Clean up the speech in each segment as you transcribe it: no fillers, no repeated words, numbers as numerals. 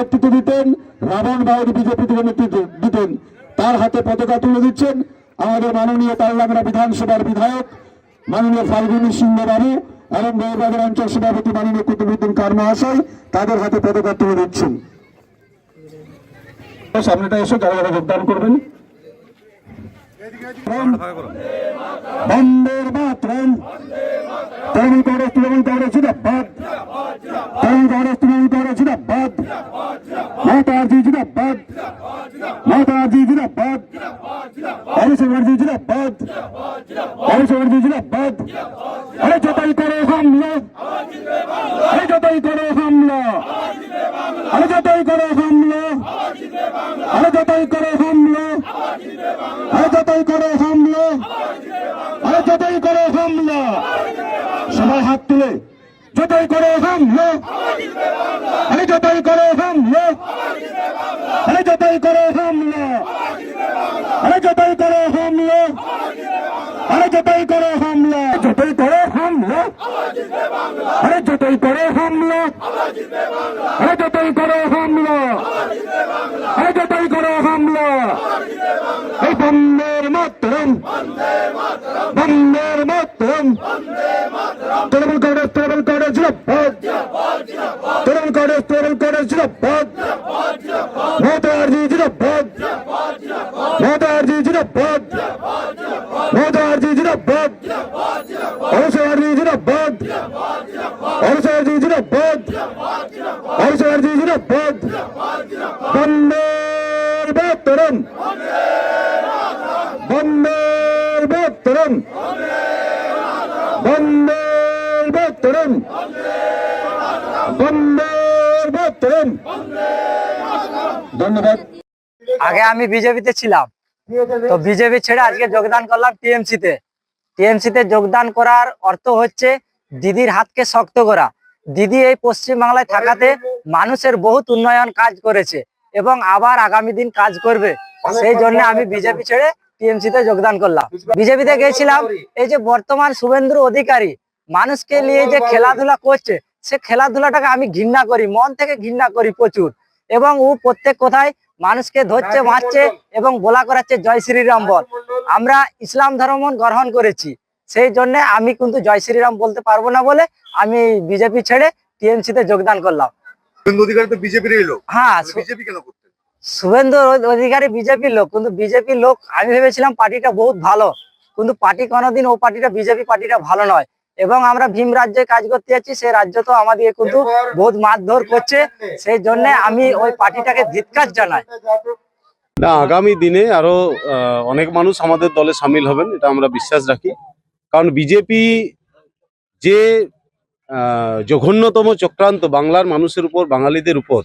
নেতৃত্ব দিতেন, রাবণ বাউরি বিজেপি থেকে নেতৃত্ব দিতেন, তার হাতে পতাকা তুলে দিচ্ছেন আমাদের মাননীয় তালডাংরা বিধানসভার বিধায়ক মাননীয় ফাল্গুনী সিংহ বাবু এবং বউবাজার অঞ্চল সভাপতি মাননীয় কুতুবুদ্দিন কার মহাশয় তাদের হাতে পতাকা তুলে দিচ্ছেন। সামনেটা এসে যারা যারা যোগদান করবেন। বন্দে মাতরম। তৃণমূল কংগ্রেস জিন্দাবাদ। তৃণমূল কংগ্রেস জিন্দাবাদ। মাতাজি জিন্দাবাদ। মাতাজি জিন্দাবাদ। হরিশঙ্করজি জিন্দাবাদ। হরিশঙ্করজি জিন্দাবাদ। अरे जताई करो हमला, अरे जताई करो हमला, अरे जताई करो हमला, अरे जताई करो हमला, अरे जताई करो हमला, अरे जताई करो हमला। সবাই হাত তুলে জতাই করো হামলা, अरे जताई करो हमला, अरे जताई करो हमला, अरे जताई करो हमला, अरे जताई करो हमला, जताई करो हमला, अरे जताई करो हमला, अरे जताई करो हमला, अरे जताई करो हमला। वंदे मातरम, वंदे मातरम। तृणमूल कांग्रेस जिंदाबाद, तृणमूल कांग्रेस जिंदाबाद। मोदी जिंदाबाद, मोदी जिंदाबाद, मोदी जिंदाबाद। हरिशंकरजी जिंदाबाद, हरिशंकरजी जिंदाबाद, हरिशंकरजी जिंदाबाद। वंदे मातरम, वंदे मातरम, वंदे मातरम, वंदे मातरम। ধন্যবাদ। আগে আমি বিজেপিতে ছিলাম, তো বিজেপি ছেড়ে আজকে যোগদান করলাম টিএমসিতে। টিএমসিতে যোগদান করার অর্থ হচ্ছে দিদির হাতকে শক্ত করা। দিদি এই পশ্চিম বাংলায় থাকাতে মানুষের বহুত উন্নয়ন কাজ করেছে এবং আবার আগামী দিন কাজ করবে, সেই জন্য আমি বিজেপি ছেড়ে টিএমসিতে যোগদান করলাম। বিজেপিতে গেছিলাম, এই যে বর্তমান শুভেন্দু অধিকারী মানুষকে নিয়ে যে খেলাধুলা করছে, সে খেলাধুলাটাকে আমি ঘৃণা করি, মন থেকে ঘৃণা করি প্রচুর। এবং ও প্রত্যেক কথায় মানুষকে ধরছে, মারছে এবং বলা করাচ্ছে জয় শ্রীরাম বল। আমরা ইসলাম ধর্ম গ্রহণ করেছি, সেই জন্য আমি কিন্তু জয় শ্রীরাম বলতে পারবো না বলে আমি বিজেপি ছেড়ে টিএমসিতে যোগদান করলাম। শুভেন্দু অধিকারী তো বিজেপির লোক, হ্যাঁ, বিজেপি কেন করতেন? শুভেন্দু অধিকারী বিজেপির লোক, কিন্তু বিজেপির লোক আমি ভেবেছিলাম পার্টিটা বহুত ভালো, কিন্তু পার্টি কোনোদিন ও পার্টিটা বিজেপি পার্টিটা ভালো নয়। এবং আমরা ভীম রাজ্যে কাজ করতে যাচ্ছি, সেই রাজ্য তো আমাদের কিন্তু বহুত মারধর করছে, সেই জন্য আমি ওই পার্টিটাকে ধিক্কার জানাই। না, আগামী দিনে আরো অনেক মানুষ আমাদের দলে সামিল হবেন, এটা আমরা বিশ্বাস রাখি। কারণ বিজেপি যে জঘন্যতম চক্রান্ত বাংলার মানুষের উপর, বাঙালিদের উপর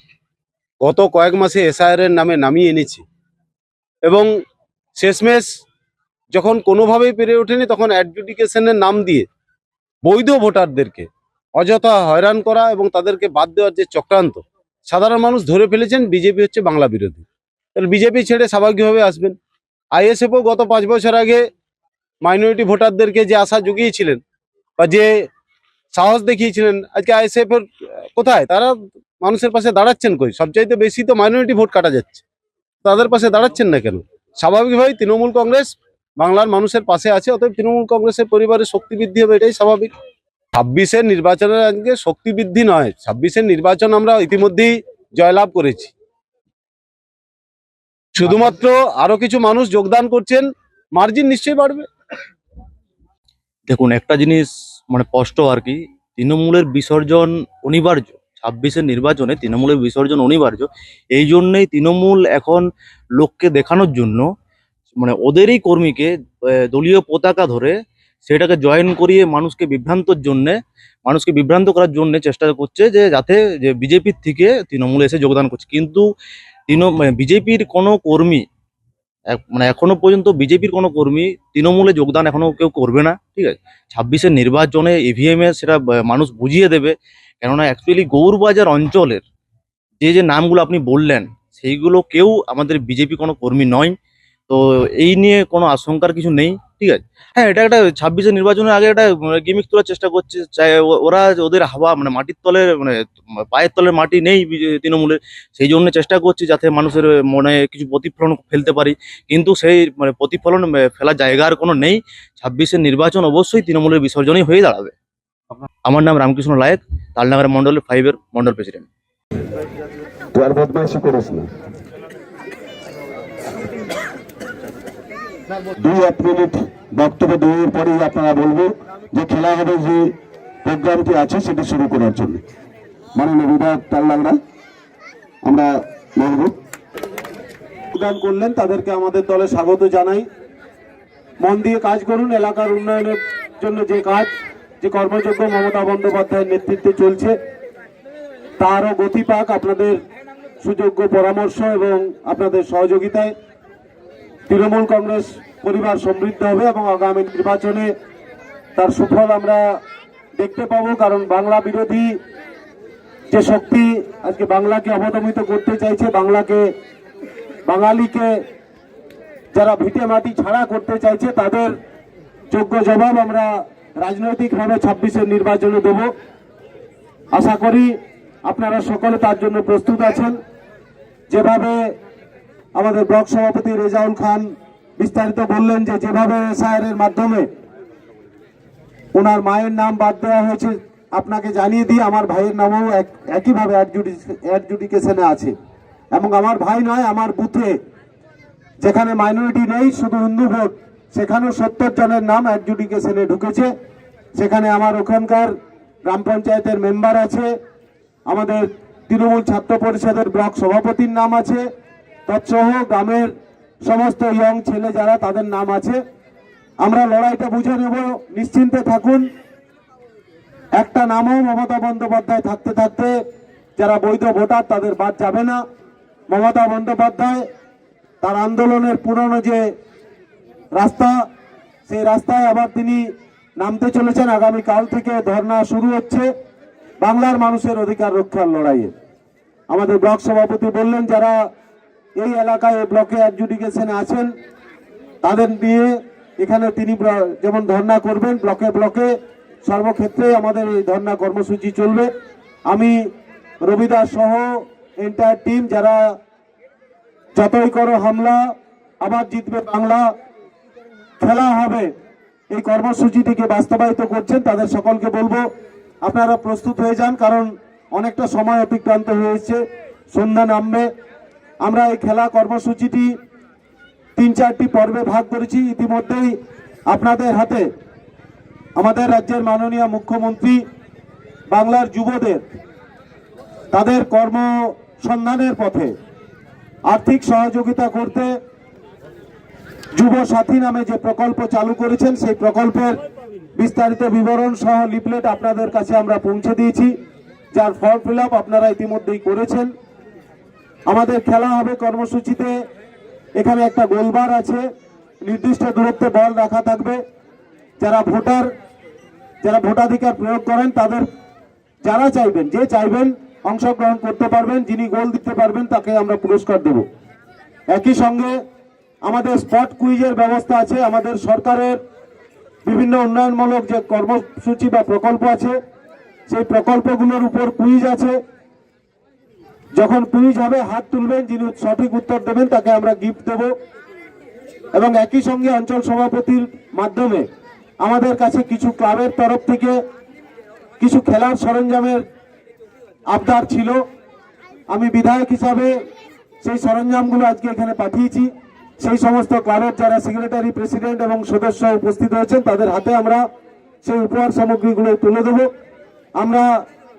গত কয়েক মাসে এসআইআর এর নামে নামিয়ে এনেছে, এবং শেষমেশ যখন কোনোভাবেই পেরে ওঠেনি তখন অ্যাডজুডিকেশনের নাম দিয়ে বৈধ ভোটারদেরকে অযথা হয়রান করা এবং তাদেরকে বাদ দেওয়ার যে চক্রান্ত, সাধারণ মানুষ ধরে ফেলেছেন বিজেপি হচ্ছে বাংলা বিরোধী। তাহলে বিজেপি ছেড়ে স্বাভাবিকভাবে আসবেন। আইএসএফও গত 5 বছর আগে মাইনরিটি ভোটারদেরকে যে আশা জুগিয়েছিলেন বা যে সাহস দেখিয়েছিলেন, আজকে আইএসএফ এর কোথায়? তারা মানুষের পাশে দাঁড়াচ্ছেন কই? সবচাইতে বেশি তো মাইনরিটি ভোট কাটা যাচ্ছে, তাদের পাশে দাঁড়াচ্ছেন না কেন? স্বাভাবিকভাবেই তৃণমূল কংগ্রেস বাংলার মানুষের পাশে আছে, অতএব তৃণমূল কংগ্রেসের পরিবারের শক্তি বৃদ্ধি হবে, এটাই স্বাভাবিক। 26-এর নির্বাচনের আজকে শক্তি বৃদ্ধি নয়, 26-এর নির্বাচন আমরা ইতিমধ্যেই জয়লাভ করেছি। শুধুমাত্র আরো কিছু মানুষ যোগদান করছেন, মার্জিন নিশ্চয়ই বাড়বে। দেখুন, একটা জিনিস মানে স্পষ্ট আর কি, তৃণমূলের বিসর্জন অনিবার্য। 26-এর নির্বাচনে তৃণমূলের বিসর্জন অনিবার্য। এই জন্যই তৃণমূল এখন লোককে দেখানোর জন্য মানে ওদেরই কর্মীকে দলীয় পতাকা ধরে সেটাকে জয়েন করিয়ে মানুষকে বিভ্রান্ত করার জন্য চেষ্টা করছে, যে যাতে যে বিজেপির থেকে তৃণমূলে এসে যোগদান করছে। কিন্তু বিজেপির কোনো কর্মী মানে এখনো পর্যন্ত বিজেপির কোনো কর্মী তৃণমূলে যোগদান এখনো কেউ করবে না, ঠিক আছে? 26-এর নির্বাচনে ইভিএম এ সেটা মানুষ বুঝিয়ে দেবে। কেননা অ্যাকচুয়ালি গৌরবাজার অঞ্চলের যে নামগুলো আপনি বললেন, সেইগুলো কেউ আমাদের বিজেপি কোনো কর্মী নয়। তো এই নিয়ে কোনো আশঙ্কার কিছু নেই, ঠিক আছে। হ্যাঁ, এটা একটা 26-এর নির্বাচনের আগে একটা গিমিক তোলার চেষ্টা করছে, চাই ওরা ওদের হাওয়া মানে মাটির তলে মানে পায়ের তলের মাটি নেই তৃণমূলের, সেই জন্য চেষ্টা করছে যাতে মানুষের মনে কিছু প্রতিফলন ফেলতে পারি, কিন্তু সেই মানে প্রতিফলন ফেলার জায়গা আর কোনো নেই। 26-এর নির্বাচন অবশ্যই তৃণমূলের বিসর্জনই হয়ে দাঁড়াবে। আমার নাম রামকৃষ্ণ লায়েক, তালনাগার মন্ডলের 5-এর মন্ডল প্রেসিডেন্ট। তুই আর বদমাইশি করিস না। 2-1 মিনিট বক্তব্য দেওয়ার পরেই আপনারা বলবো যে খেলা হবে, যে প্রোগ্রামটি আছে সেটি শুরু করার জন্য। মাননীয় বিধায়ক তাললাংড়া আমরা বলব প্রদান করলেন, তাদেরকে আমাদের দলে স্বাগত জানাই। মন দিয়ে কাজ করুন, এলাকার উন্নয়নের জন্য যে কাজ, যে কর্মযোগ্য মমতা বন্দ্যোপাধ্যায়ের নেতৃত্বে চলছে তারও গতি পাক আপনাদের সুযোগ্য পরামর্শ এবং আপনাদের সহযোগিতায়। তৃণমূল কংগ্রেস পরিবার সমৃদ্ধ হবে এবং আগামী নির্বাচনে তার সুফল আমরা দেখতে পাবো, কারণ বাংলা বিরোধী যে শক্তি আজকে বাংলাকে অবদমিত করতে চাইছে, বাঙালিকে যারা ভিটে মাটি ছাড়া করতে চাইছে, তাদের যোগ্য জবাব আমরা রাজনৈতিকভাবে 26-এর নির্বাচনে দেব। আশা করি আপনারা সকলে তার জন্য প্রস্তুত আছেন। যেভাবে আমাদের ব্লক সভাপতি রেজাউল খান বিস্তারিত বললেন যে যেভাবে এসআইআর মাধ্যমে ওনার মায়ের নাম বাদ দেওয়া হয়েছে, আপনাকে জানিয়ে দিই আমার ভাইয়ের নামও একইভাবে অ্যাডজুডিকেশনে আছে। এবং আমার ভাই নয়, আমার বুথে যেখানে মাইনরিটি নেই, শুধু হিন্দু ভোট, সেখানেও 70 জনের নাম অ্যাডজুডিকেশনে ঢুকেছে। সেখানে আমার ওখানকার গ্রাম পঞ্চায়েতের মেম্বার আছে, আমাদের তৃণমূল ছাত্র পরিষদের ব্লক সভাপতির নাম আছে, তৎসহ গ্রামের সমস্ত ইয়ং ছেলে যারা তাদের নাম আছে। আমরা লড়াইটা বুঝে নেব, নিশ্চিন্তে থাকুন। একটা নামও মমতা বন্দ্যোপাধ্যায় থাকতে থাকতে যারা বৈধ ভোটার তাদের বাদ যাবে না। মমতা বন্দ্যোপাধ্যায় তার আন্দোলনের পুরনো যে রাস্তা, সেই রাস্তায় আবার তিনি নামতে চলেছেন। আগামীকাল থেকে ধর্ণা শুরু হচ্ছে বাংলার মানুষের অধিকার রক্ষার লড়াইয়ে। আমাদের ব্লক সভাপতি বললেন যারা এই এলাকায় ব্লকে অ্যাডজুডিকেশনে আছেন তাদের নিয়ে এখানে তিনি যেমন ধর্ণা করবেন, ব্লকে ব্লকে সর্বক্ষেত্রে আমাদের এই ধর্ণা কর্মসূচি চলবে। আমি রবিদাস সহ এন্টায়ার টিম, যারা যতই করো হামলা আবার জিতবে বাংলা, খেলা হবে, এই কর্মসূচিটিকে বাস্তবায়িত করছেন, তাদের সকলকে বলবো আপনারা প্রস্তুত হয়ে যান, কারণ অনেকটা সময় অতিক্রান্ত হয়েছে, সন্ধ্যা নামবে। আমরা এই খেলা কর্মসূচিটি 3-4টি পর্বে ভাগ করেছি। ইতিমধ্যেই আপনাদের হাতে আমাদের রাজ্যের মাননীয় মুখ্যমন্ত্রী বাংলার যুবদের তাদের কর্মসন্ধানের পথে আর্থিক সহযোগিতা করতে যুব সাথী নামে যে প্রকল্প চালু করেছেন, সেই প্রকল্পের বিস্তারিত বিবরণ সহ লিফলেট আপনাদের কাছে আমরা পৌঁছে দিয়েছি, যার ফর্ম ফিল আপ আপনারা ইতিমধ্যেই করেছেন। আমাদের খেলা হবে কর্মসূচিতে, এখানে একটা গোলবার আছে, নির্দিষ্ট দূরত্বে বল রাখা থাকবে। যারা ভোটাধিকার প্রয়োগ করেন তাদের যারা চাইবেন, যে চাইবেন অংশগ্রহণ করতে পারবেন, যিনি গোল দিতে পারবেন তাকে আমরা পুরস্কার দেব। একই সঙ্গে আমাদের স্পট কুইজের ব্যবস্থা আছে। আমাদের সরকারের বিভিন্ন উন্নয়নমূলক যে কর্মসূচি বা প্রকল্প আছে, সেই প্রকল্পগুলোর উপর কুইজ আছে। যখন কুইজ হবে হাত তুলবেন, যিনি সঠিক উত্তর দেবেন তাকে আমরা গিফট দেব। এবং একই সঙ্গে অঞ্চল সভাপতির মাধ্যমে আমাদের কাছে কিছু ক্লাবের তরফ থেকে কিছু খেলার সরঞ্জামের আবদার ছিল। আমি বিধায়ক হিসাবে সেই সরঞ্জামগুলো আজকে এখানে পাঠিয়েছি। সেই সমস্ত ক্লাবের যারা সেক্রেটারি, প্রেসিডেন্ট এবং সদস্য উপস্থিত হয়েছেন তাদের হাতে আমরা সেই উপহার সামগ্রীগুলো তুলে দেব। আমরা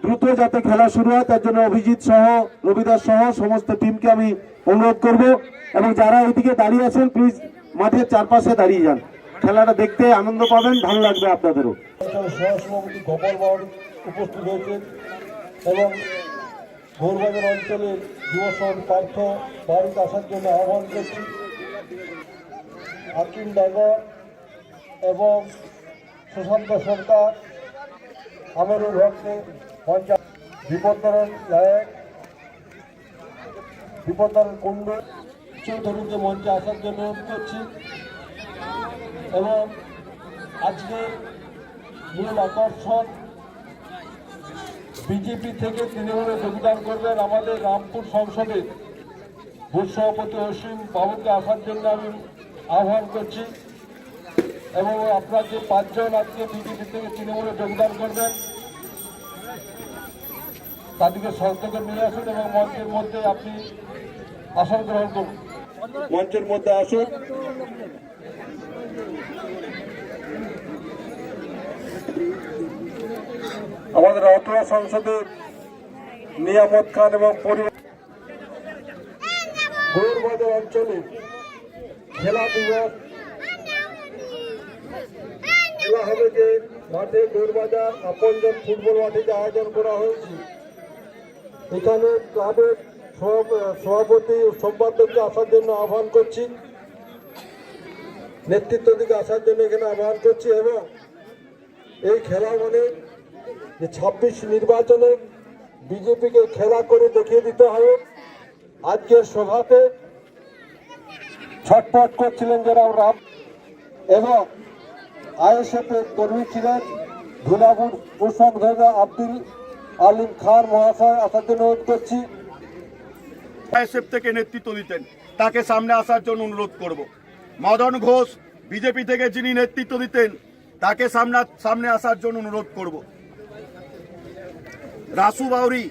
দ্রুত যাতে খেলা শুরু হয় তার জন্য অভিজিৎ সহ, রবিদাস সহ সমস্ত টিমকে আমি অনুরোধ করব। এবং যারা এইদিকে দাঁড়িয়ে আছেন প্লিজ মাঠের চারপাশে দাঁড়িয়ে যান, খেলাটা দেখতে আনন্দ পাবেন, ভালো লাগবে আপনাদেরও। সহসভাপতি গোপাল বাউরি উপস্থিত হয়েছেন এবং গৌরবাজার অঞ্চলের যুব সভাপতি পার্থ বাড়িতে আসার জন্য আহ্বান করছি। আকিম ডাঙ্গা এবং সুশান্ত সরকার, আমিরুল হককে পঞ্চায়েত, বিপদতারণ নায়ক, বিপদতারণ কুণ্ডু, চৌধুরীকে মঞ্চে আসার জন্য অনুরোধ করছি এবং আজকের মূল আকর্ষণ বিজেপি থেকে তৃণমূলে যোগদান করবেন আমাদের রামপুর সংসদের বুথ সভাপতি অসীম বাবুকে আসার জন্য আমি আহ্বান করছি এবং আপনার যে 5 জন আজকে বিজেপি থেকে তৃণমূলে যোগদান করবেন তাদেরকে সন্তকে নিয়ে আসুন এবং মঞ্চের মধ্যে আপনি আসন গ্রহণ করুন। মঞ্চের মধ্যে আসুন। আমাদের রতুয়া সংসদের নিয়ামত খান এবং পরিবার গৌরবাজার অঞ্চলে খেলা দিবস খেলা হবে যে মাঠে গৌরবাজার আপনজন ফুটবল মাঠে যে আয়োজন করা হয়েছে এখানে ক্লাবের সভাপতি ও সম্পাদককে আসার জন্য আহ্বান করছি, নেতৃত্ব দিকে আসার জন্য এখানে আহ্বান করছি এবং এই খেলা মানে যে 26 নির্বাচনে বিজেপিকে খেলা করে দেখিয়ে দিতে হবে। আজকের সভাতে ছটফট করছিলেন যারা রাম এবং আইএসএফ এর কর্মী ছিলেন ধুলাপুর প্রসঙ্গা আব্দুল আলিম খান মহাশয় আসার জন্য অনুরোধ করছি। আইএসএফ থেকে নেতৃত্ব দিতেন তাকে সামনে আসার জন্য অনুরোধ করব। মদন ঘোষ বিজেপি থেকে যিনি নেতৃত্ব দিতেন তাকে সামনে আসার জন্য অনুরোধ করব। রাসু বাউরি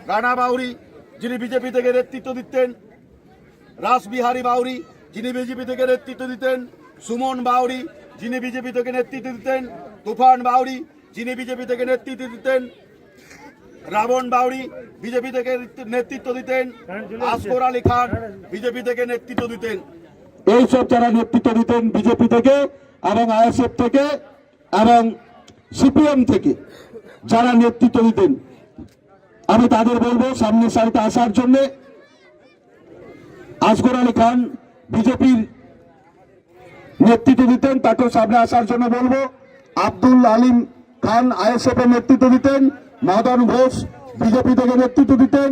রানা বাউরি যিনি বিজেপি থেকে নেতৃত্ব দিতেন, রাসবিহারী বাউরি যিনি বিজেপি থেকে নেতৃত্ব দিতেন, সুমন বাউরি যিনি বিজেপি থেকে নেতৃত্ব দিতেন, তুফান বাউরি যিনি বিজেপি থেকে নেতৃত্ব দিতেন, রাবণ বাউরি বিজেপি থেকে নেতৃত্ব দিতেন, আসগর আলী খান বিজেপি থেকে নেতৃত্ব দিতেন। এইসব যারা নেতৃত্ব দিতেন বিজেপি থেকে এবং আইএসএফ থেকে এবং সিপিএম থেকে যারা নেতৃত্ব দিতেন, আমি তাদের বলবো সামনের সারিতে আসার জন্য। আসগর আলী খান বিজেপির নেতৃত্ব দিতেন, তাকেও সামনে আসার জন্য বলবো। আব্দুল আলিম খান আইএসএফ এর নেতৃত্ব দিতেন, মদন ঘোষ বিজেপি থেকে নেতৃত্ব দিতেন,